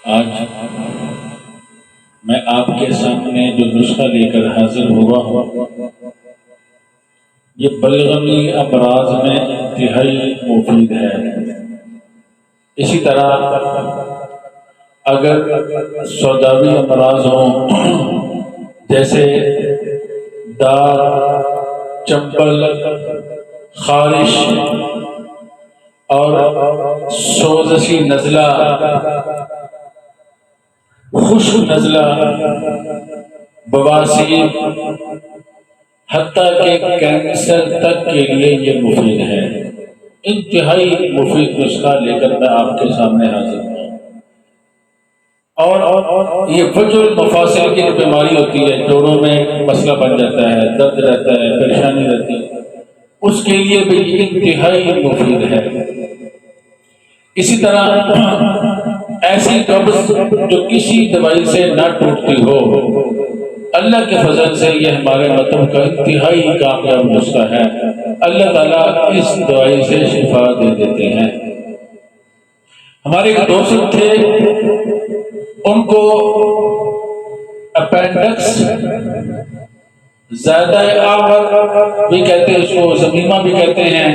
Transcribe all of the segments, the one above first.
آج میں آپ کے سامنے جو نسخہ لے کر حاضر ہوا ہوں یہ بلغمی امراض میں انتہائی مفید ہے۔ اسی طرح اگر سوداوی امراض ہوں جیسے داغ، چمبل، خارش اور سوزشی نزلہ، خشک نزلہ، بواسیر، حتیٰ کہ کینسر تک کے لیے یہ مفید ہے۔ انتہائی مفید نسخہ لے کر میں آپ کے سامنے حاضر ہوں۔ اور یہ وجع المفاصل کی جو بیماری ہوتی ہے، جوڑوں میں مسئلہ بن جاتا ہے، درد رہتا ہے، پریشانی رہتی ہے، اس کے لیے بھی یہ انتہائی مفید ہے۔ اسی طرح ایسی قبض جو کسی دوائی سے نہ ٹوٹتی ہو، اللہ کے فضل سے یہ ہمارے مطلب کا انتہائی کامیاب نسخہ ہے۔ اللہ تعالیٰ اس دوائی سے شفا دے دیتے ہیں۔ ہمارے ایک دوست تھے، ان کو اپینڈکس، زیادہ آور بھی کہتے ہیں، اس کو زمیمہ بھی کہتے ہیں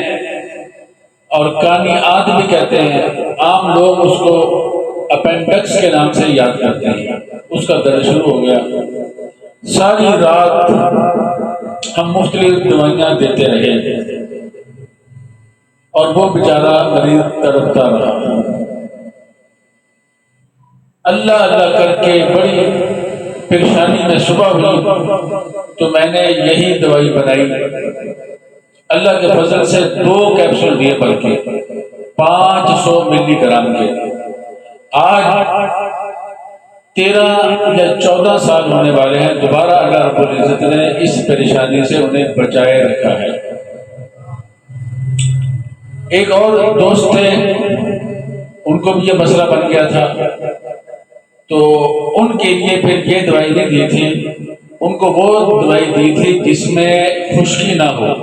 اور کانی آد بھی کہتے ہیں۔ عام لوگ اس کو اپینڈکس کے نام سے یاد کرتے ہیں۔ اس کا درد شروع ہو گیا، ساری رات ہم مختلف دوائیاں دیتے رہے اور وہ بیچارہ مریض تڑپتا رہا۔ اللہ اللہ کر کے بڑی پریشانی میں صبح ہوئی تو میں نے یہی دوائی بنائی، اللہ کے فضل سے 2 کیپسول دیے، بلکہ 500 ملی گرام کے۔ آج 13 یا 14 سال ہونے والے ہیں، دوبارہ اللہ رب العزت نے اس پریشانی سے انہیں بچائے رکھا ہے۔ ایک اور دوست تھے، ان کو بھی یہ مسئلہ بن گیا تھا، تو ان کے لیے پھر یہ دوائی نہیں دی تھی، ان کو وہ دوائی دی تھی جس میں خشکی نہ ہو۔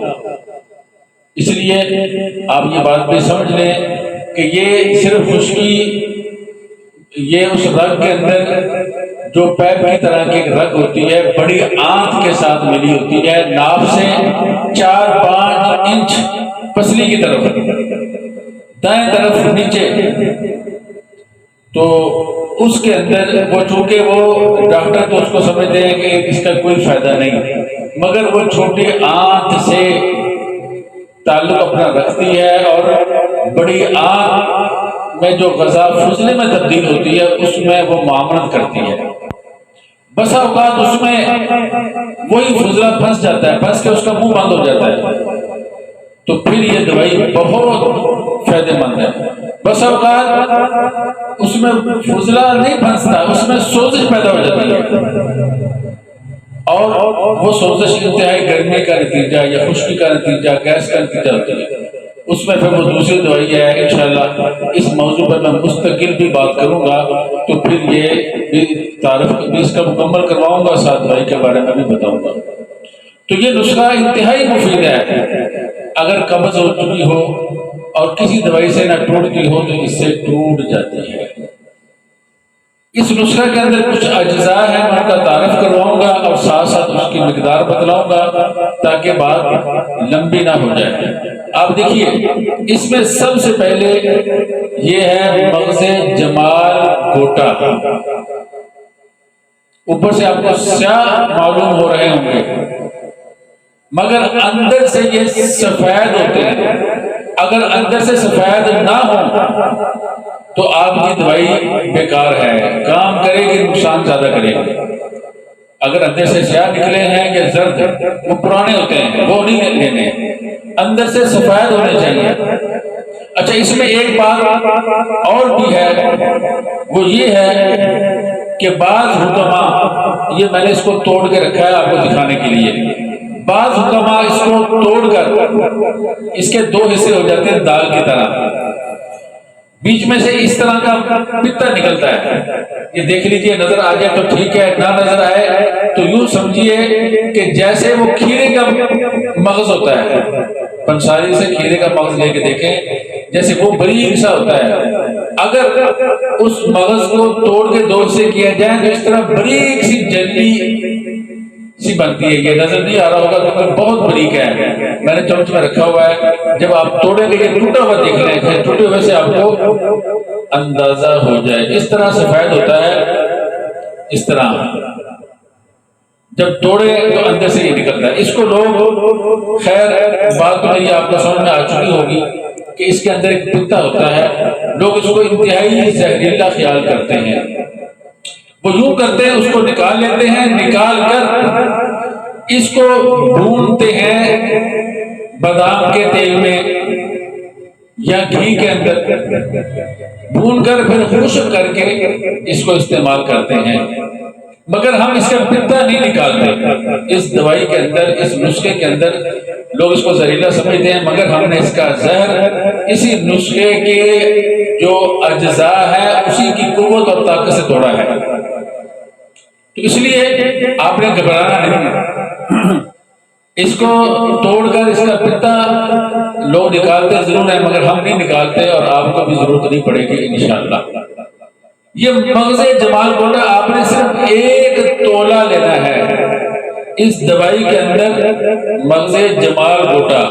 اس لیے آپ یہ بات بھی سمجھ لیں کہ یہ صرف خشکی، یہ اس رگ کے اندر جو پیپ کی طرح کی رگ ہوتی ہے، بڑی آنت کے ساتھ ملی ہوتی ہے، ناف سے 4-5 انچ پسلی کی طرف، دائیں طرف نیچے، تو اس کے اندر وہ چونکہ وہ ڈاکٹر تو اس کو سمجھتے ہیں کہ اس کا کوئی فائدہ نہیں، مگر وہ چھوٹی آنت سے تعلق اپنا رکھتی ہے اور بڑی آنت میں جو غذا فضلے میں تبدیل ہوتی ہے اس میں وہ معاملت کرتی ہے۔ بسا اوقات اس میں وہی فضلہ پھنس جاتا ہے، پھنس کے اس کا منہ بند ہو جاتا ہے، تو پھر یہ دوائی بہت فائدہ مند ہے۔ بسا اوقات اس میں فضلہ نہیں پھنستا، اس میں سوزش پیدا ہو جاتی ہے، اور وہ سوزش انتہائی گرمی کا نتیجہ یا خشکی کا نتیجہ، گیس کا نتیجہ ہوتی ہے۔ اس میں پھر وہ دوسری دوائی ہے، انشاءاللہ اس موضوع پر میں مستقل بھی بات کروں گا، تو پھر یہ بھی تعارف بھی اس کا مکمل کرواؤں گا، ساتھ دوائی کے بارے میں بھی بتاؤں گا۔ تو یہ نسخہ انتہائی مفید ہے۔ اگر قبض ہو چکی ہو اور کسی دوائی سے نہ ٹوٹتی ہو تو اس سے ٹوٹ جاتی ہے۔ اس نسخہ کے اندر کچھ اجزاء ہیں، میں ان کا تعارف کرواؤں گا اور ساتھ ساتھ اس کی مقدار بتلاؤں گا تاکہ بات لمبی نہ ہو جائے۔ آپ دیکھیے، اس میں سب سے پہلے یہ ہے مغز جمال گوٹا۔ اوپر سے آپ کو سیاہ معلوم ہو رہے ہوں گے، مگر اندر سے یہ سفید ہوتے ہیں۔ اگر اندر سے سفید نہ ہو تو آپ کی دوائی بیکار ہے، کام کرے گی، نقصان زیادہ کرے گی۔ اگر اندر سے سیاہ نکلے ہیں یا زرد، وہ پرانے ہوتے ہیں، وہ نہیں لینے، اندر سے سفید ہونے چاہیے۔ اچھا، اس میں ایک بات اور بھی ہے، وہ یہ ہے کہ بعض حکماء، یہ میں نے اس کو توڑ کے رکھا ہے آپ کو دکھانے کے لیے، بعض حکماء اس کو توڑ کر اس کے 2 حصے ہو جاتے ہیں دال کی طرح، بیچ میں سے اس طرح کا پتا نکلتا ہے۔ یہ دیکھ لیجئے، نظر آ جائے تو ٹھیک ہے، نہ نظر آئے تو یوں سمجھیے کہ جیسے وہ کھیرے کا مغز ہوتا ہے، پنساری سے کھیرے کا مغز لے کے دیکھیں، جیسے وہ باریک سا ہوتا ہے، اگر اس مغز کو توڑ کے دو سے کیا جائے تو اس طرح باریک سی جلی سی بنتی ہے. یہ نظر نہیں آ رہا ہوگا کیونکہ بہت باریک ہے، میں نے چمچ میں رکھا ہوا ہے. جب آپ توڑیں گے یہ ٹوٹا ہوا دیکھ لیں گے، ٹوٹے ہوئے سے آپ کو اندازہ ہو جائے. اس طرح سفید ہوتا ہے، اس طرح جب توڑے تو اندر سے یہ نکلتا ہے. اس کو لوگ، خیر بات تو میری آپ کو سمجھ میں آ چکی ہوگی کہ اس کے اندر ایک پتا ہوتا ہے، لوگ اس کو انتہائی زہریلا خیال کرتے ہیں. وہ یوں کرتے ہیں، اس کو نکال لیتے ہیں، نکال کر اس کو بھونتے ہیں بادام کے تیل میں یا گھی کے اندر، بھون کر پھر خشک کر کے اس کو استعمال کرتے ہیں. مگر ہم اس کا پتا نہیں نکالتے. اس دوائی کے اندر، اس نسخے کے اندر لوگ اس کو زہریلا سمجھتے ہیں، مگر ہم نے اس کا زہر اسی نسخے کے جو اجزاء ہے اسی کی قوت اور طاقت سے توڑا ہے. تو اس لیے آپ نے گھبرانا نہیں. اس کو توڑ کر اس کا پتا لوگ نکالتے ضرور ہیں، مگر ہم نہیں نکالتے اور آپ کو بھی ضرورت نہیں پڑے گی انشاءاللہ. یہ مغز جمال گوٹا آپ نے صرف 1 تولہ لینا ہے. اس دوائی کے اندر مغز جمال گوٹا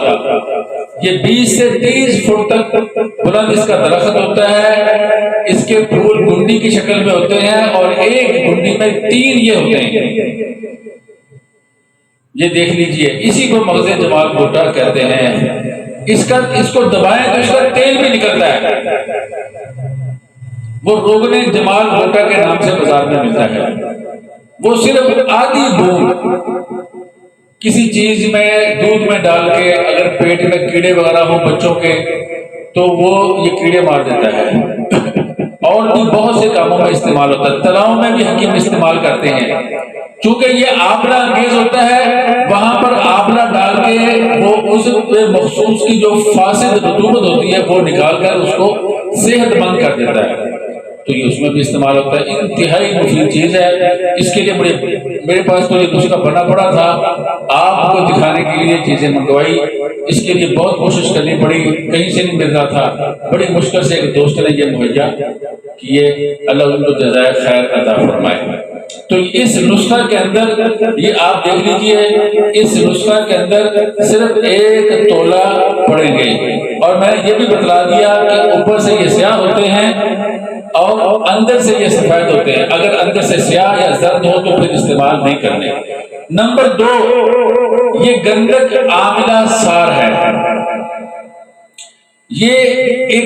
یہ 20 سے 30 فٹ تک بلند اس کا درخت ہوتا ہے. اس کے پھول گنڈی کی شکل میں ہوتے ہیں اور ایک گنڈی میں 3 یہ ہوتے ہیں. یہ دیکھ لیجئے، اسی کو مغز جمال گوٹا کہتے ہیں. اس کو دبائیں تو اس کا تیل بھی نکلتا ہے. وہ روغن جمال گوٹا کے نام سے بازار میں ملتا ہے. وہ صرف آدھی بوند کسی چیز میں دودھ میں ڈال کے اگر پیٹ میں کیڑے وغیرہ ہو بچوں کے تو وہ یہ کیڑے مار دیتا ہے. اور بھی بہت سے کاموں میں استعمال ہوتا ہے. تلاؤں میں بھی حکیم استعمال کرتے ہیں. چونکہ یہ آبلہ انگیز ہوتا ہے، وہاں پر آبلہ ڈال کے وہ اس مخصوص کی جو فاسد رطوبت ہوتی ہے وہ نکال کر اس کو صحت مند کر دیتا ہے. تو یہ اس میں بھی استعمال ہوتا ہے. انتہائی مفید چیز ہے. اس کے لیے میرے پاس تو یہ نسخہ بنا پڑا تھا، آپ کو دکھانے کے لیے چیزیں منگوائی. اس کے لیے بہت کوشش کرنی پڑی، کہیں سے نہیں مل رہا تھا. بڑی مشکل سے ایک دوست نے یہ مہیا کیے، اللہ ان کو جزائے خیر عطا فرمائے. تو اس نسخہ کے اندر یہ آپ دیکھ لیجئے، اس نسخہ کے اندر صرف 1 تولہ پڑیں گے. اور میں نے یہ بھی بتلا دیا کہ اوپر سے یہ سیاہ ہوتے ہیں اور اندر سے یہ سفید ہوتے ہیں. اگر اندر سے سیاہ یا زرد ہو تو پھر استعمال نہیں کرنے. نمبر 2، یہ گندک عاملہ سار ہے. یہ ایک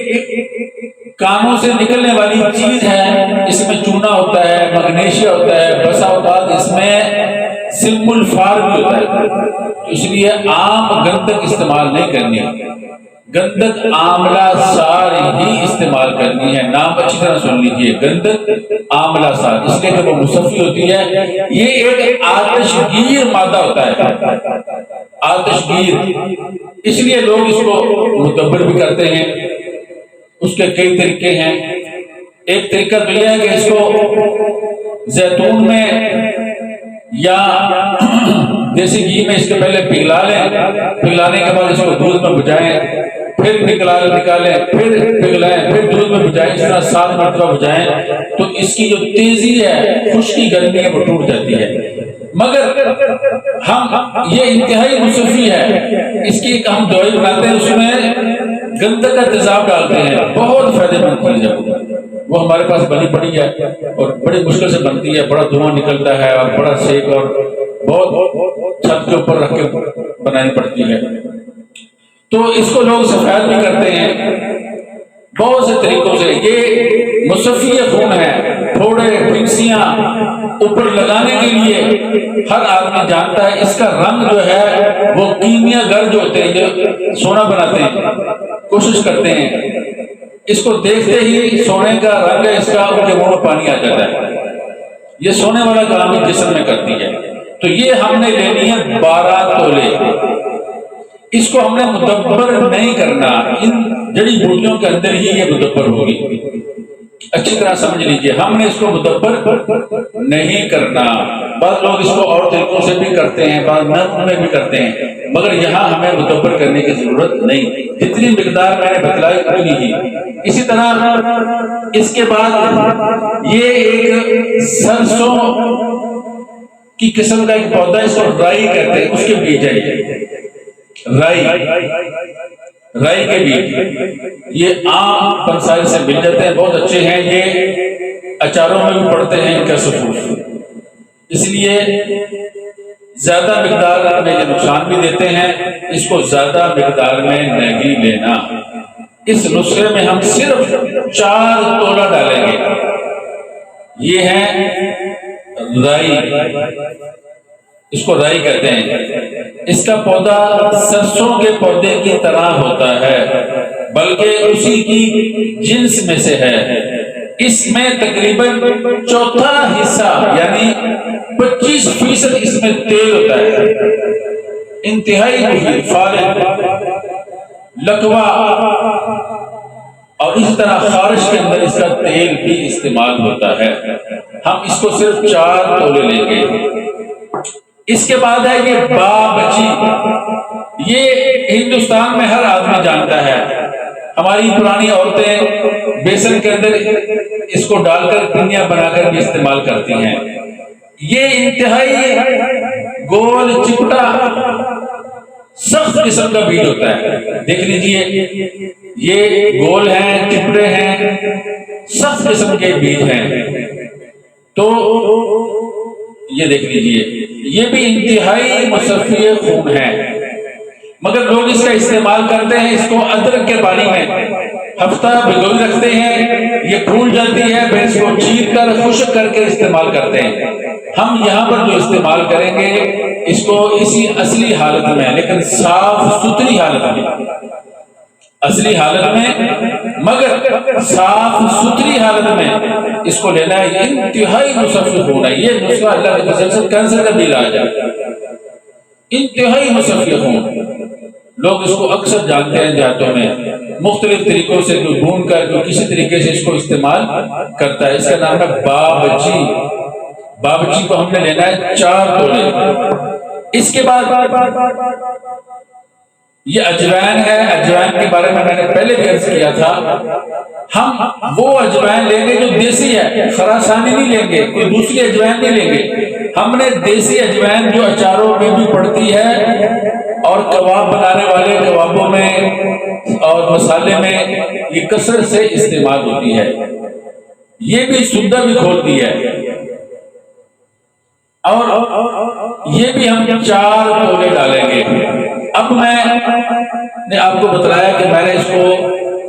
کانوں سے نکلنے والی چیز ہے. اس میں چونا ہوتا ہے، مگنیشیا ہوتا ہے، بسا اوقات اس میں سم الفار بھی ہوتا ہے. تو اس لیے عام گندک استعمال نہیں کرنی، گندک عاملہ سار ہی استعمال کرنی ہے. نام اچھی طرح سن لیجئے، گندک عاملہ سار، اس لیے کہ وہ مصفی ہوتی ہے. یہ ایک آتش گیر مادہ ہوتا ہے، آتش گیر. اس لیے لوگ اس کو مدبر بھی کرتے ہیں. اس کے کئی طریقے ہیں. ایک طریقہ تو یہ ہے کہ اس کو زیتون میں یا دیسی گھی میں اس کے پہلے پگھلا لیں، پگھلانے کے بعد اس کو دودھ میں بجھائیں، پھر نکالیں، پھر پگھلائیں، پھر دودھ میں بجھائیں. اس طرح 7 مرتبہ بجھائیں تو اس کی جو تیزی ہے، خشکی گرمی ہے، وہ ٹوٹ جاتی ہے. مگر ہم یہ انتہائی مصفی ہے. اس کی ایک ہم دوائی بناتے ہیں، اس میں گندک کا تیزاب ڈالتے ہیں. بہت فائدہ مند چیز ہے. وہ ہمارے پاس بنی پڑی ہے اور بڑی مشکل سے بنتی ہے. بڑا دھواں نکلتا ہے اور بڑا سیک، اور بہت چھت کے اوپر رکھ کے بنانی پڑتی ہے. تو اس کو لوگ سفید بھی کرتے ہیں بہت سے طریقوں سے. یہ مصفی خون ہے. تھوڑے پنسیاں اوپر لگانے کے لیے ہر آدمی جانتا ہے. اس کا رنگ جو ہے وہ کیمیا گر جو ہوتے ہیں، جو سونا بناتے ہیں، کوشش کرتے ہیں. اس کو دیکھتے ہی سونے کا رنگ ہے اس کا، ان کے منہ میں پانی آ جاتا ہے. یہ سونے والا کام ہی جسم میں کرتی ہے. تو یہ ہم نے لینی ہے 12 تولے. اس کو ہم نے مدبر نہیں کرنا، ان جڑی بوٹیوں کے اندر ہی یہ مدبر ہوگی. اچھی طرح سمجھ لیجئے، ہم نے اس کو مدبر نہیں کرنا۔ بعض لوگ اس کو اور طریقوں سے بھی کرتے ہیں، بعض نظم میں بھی کرتے ہیں، مگر یہاں ہمیں مدبر کرنے کی ضرورت نہیں، جتنی مقدار میں نے بتلائی اتنی ہی۔ اسی طرح اس کے بعد یہ ایک سرسوں کی قسم کا ایک پودا، اس کو رائی کہتے ہیں، اس کے بیج ہے رائی کے بیج، یہ عام پنساری سے مل جاتے ہیں، بہت اچھے ہیں، یہ اچاروں میں بھی پڑتے ہیں ان کا سفوف، اس لیے زیادہ مقدار میں یہ نقصان بھی دیتے ہیں، اس کو زیادہ مقدار میں نہیں لینا۔ اس نسخے میں ہم صرف 4 تولہ ڈالیں گے، یہ ہے رائی، اس کو رائی کہتے ہیں۔ اس کا پودا سرسوں کے پودے کی طرح ہوتا ہے، بلکہ اسی کی جنس میں سے ہے۔ اس میں تقریباً 1/4 حصہ یعنی 25% اس میں تیل ہوتا ہے، انتہائی مفید، فالج، لکوا، اور اسی طرح خارش کے اندر اس کا تیل بھی استعمال ہوتا ہے۔ ہم اس کو صرف 4 تولے لیں گے۔ اس کے بعد ہے یہ بابچی، یہ ہندوستان میں ہر آدمی جانتا ہے، ہماری پرانی عورتیں بیسن کے اندر اس کو ڈال کر پنیاں بنا کر بھی استعمال کرتی ہیں۔ یہ انتہائی گول چپٹا سخت قسم کا بیج ہوتا ہے، دیکھ لیجئے، یہ گول ہیں، چپڑے ہیں، سخت قسم کے بیج ہیں، تو یہ دیکھ لیجئے، یہ بھی انتہائی مصفی خون ہے، مگر لوگ اس کا استعمال کرتے ہیں، اس کو ادرک کے پانی میں ہفتہ بھگوئی رکھتے ہیں، یہ پھول جاتی ہے، پھر اس کو چیر کر خشک کر کے استعمال کرتے ہیں۔ ہم یہاں پر جو استعمال کریں گے اس کو اسی اصلی حالت میں، لیکن صاف ستھری حالت میں، اصلی حالت میں مگر صاف ستھری حالت میں اس کو لینا ہے۔ انتہائی مصفی خون ہے، یہ نسخہ اللہ کے فضل سے کینسر کا بھی علاج ہے، انتہائی مصفی خون۔ لوگ اس کو اکثر جانتے ہیں دیہاتوں میں، مختلف طریقوں سے، جو بھون کر، جو کسی طریقے سے اس کو استعمال کرتا ہے۔ اس کا نام ہے بابچی۔ بابچی کو ہم نے لینا ہے 4 تولے۔ اس کے بعد یہ اجوائن ہے، اجوائن کے بارے میں نے پہلے بھی عرض کیا تھا، ہم وہ اجوائن لیں گے جو دیسی ہے، خراسانی نہیں لیں گے، کوئی دوسری اجوائن نہیں لیں گے۔ ہم نے دیسی اجوائن جو اچاروں میں بھی پڑتی ہے اور کباب بنانے والے کبابوں میں اور مسالے میں یہ کثرت سے استعمال ہوتی ہے، یہ بھی سندہ بھی کھولتی ہے، اور یہ بھی ہم 4 تولے ڈالیں گے۔ اب میں نے آپ کو بتلایا کہ میں نے اس کو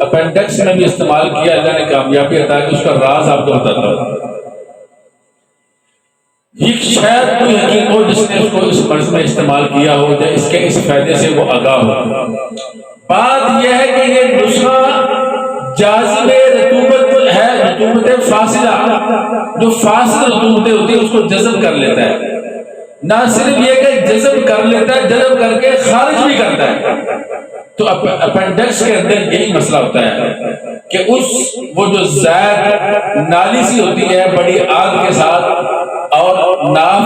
اپینڈکس میں بھی استعمال کیا، اللہ نے کامیابی عطا کی، اس کا راز آپ کو بتاتا ہوں۔ یہ شاید کوئی حکیم ہو جس نے اس کو اس مرض میں استعمال کیا ہو، یا اس کے اس فائدے سے وہ آگاہ ہو۔ بات یہ ہے کہ یہ نسخہ جاذب رطوبت ہے، رطوبت فاصلہ، جو فاصل رطوبتیں ہوتی ہیں اس کو جذب کر لیتا ہے۔ نہ صرف یہ کہ جذب کر لیتا ہے، جذب کر کے خارج بھی کرتا ہے۔ تو اپینڈکس کے اندر یہی مسئلہ ہوتا ہے کہ وہ جو زائد نالی سی ہوتی ہے بڑی آگ کے ساتھ اور ناف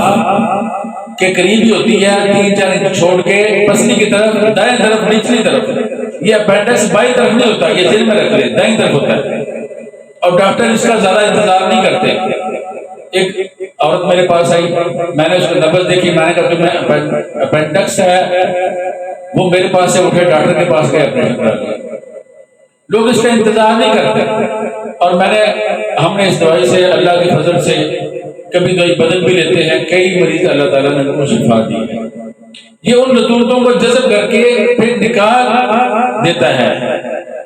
کے قریب ہی ہوتی ہے، 3-4 انچ چھوڑ کے پسلی کی طرف، دائیں طرف، نچلی طرف، یہ اپینڈکس بائیں طرف نہیں ہوتا، یہ دل میں رکھ لے، دائیں طرف ہوتا ہے، اور ڈاکٹر اس کا زیادہ انتظار نہیں کرتے۔ ایک عورت میرے پاس آئی، میں نے اس کو نبض دیکھی، میں نے کہا تمہیں اپینڈکس ہے؟ وہ میرے پاس سے اٹھے ڈاکٹر کے پاس گئے، آپریشن کرا لیا۔ لوگ اس کا انتظار نہیں کرتے، اور ہم نے اس دوائی سے اللہ کے فضل سے کبھی دوائی بدل بھی لیتے ہیں، کئی مریض اللہ تعالیٰ نے ان کو شفا دی ہے۔ یہ ان رطوبتوں کو جذب کر کے پھر نکال دیتا ہے،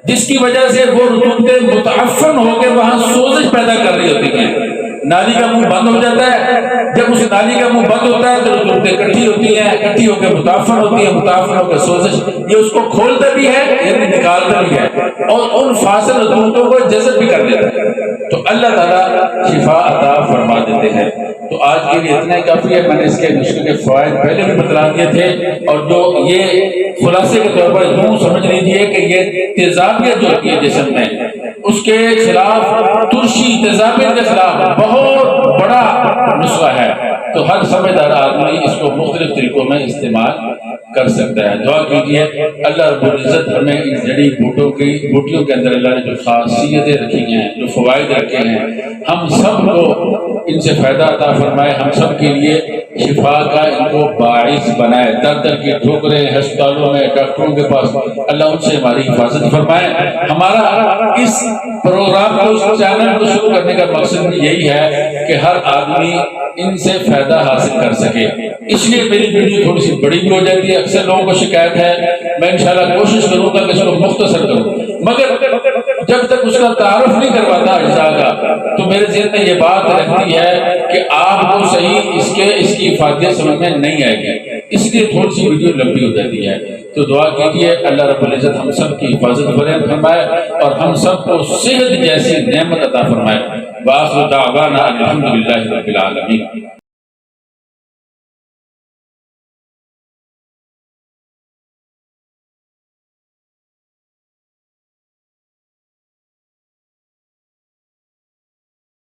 جس کی وجہ سے وہ رطوبتیں متعفن ہو کے وہاں سوزش پیدا کر رہی ہوتی ہیں، نالی کا منہ بند ہو جاتا ہے۔ جب اس نالی کا منہ بند ہوتا ہے تو رطوبتیں اکٹھی ہوتی ہیں، اکٹھی ہو کے متعفن ہوتی ہیں، متعفن ہو کے سوزش، یہ اس کو کھولتا بھی ہے، یعنی نکالتا بھی ہے، اور ان فاصل رطوبتوں کو جذب بھی کر دیتا ہے۔ تو اللہ تعالیٰ شفا عطا فرما دیتے ہیں۔ تو تو آج کے لیے اتنا ہی کافی ہے. میں نے اس کے نسخے کے فوائد پہلے بھی بتلا دیے تھے، اور جو یہ خلاصے کے طور پر یوں سمجھ لیجیے کہ یہ تیزابیت جو ہوتی ہے جسم میں، اس کے خلاف، ترشی تیزابیت کے خلاف بہت بڑا نسخہ ہے. تو ہر سمجھدار آدمی اس کو مختلف طریقوں میں استعمال کر سکتا ہے. دعا کیجیے اللہ رب العزت ہمیں ان جڑی بوٹیوں کے اندر اللہ نے جو خاصیتیں رکھی ہیں، جو فوائد رکھے ہیں، ہم سب کو ان سے فائدہ عطا فرمائے. ہم سب کے لیے شفا کا ان کو باعث بنائے. در در کی ٹھوکریں ہسپتالوں میں، ڈاکٹروں کے پاس، اللہ ان سے ہماری حفاظت فرمائے. ہمارا اس پروگرام کو، اس چینل کو شروع کرنے کا مقصد یہی ہے کہ ہر آدمی ان سے فائدہ حاصل کر سکے. اس لیے میری ویڈیو تھوڑی سی بڑی بھی ہو جاتی ہے. اکثر لوگوں کو شکایت ہے، میں انشاءاللہ کوشش کروں گا کہ اس کو مختصر کروں، مگر جب تک اس کا تعارف نہیں کرواتا اجزاء کا تو میرے ذہن میں یہ بات رہتی ہے کہ آپ کو صحیح اس کی افادیت سمجھ میں نہیں آئے گی، اس لیے تھوڑی سی ویڈیو لمبی ہو جاتی ہے. تو دعا کیجیے اللہ رب العزت ہم سب کی حفاظت فرمائے اور ہم سب کو صحت جیسی نعمت عطا فرمائے. وآخر دعوانا الحمدللہ رب العالمین.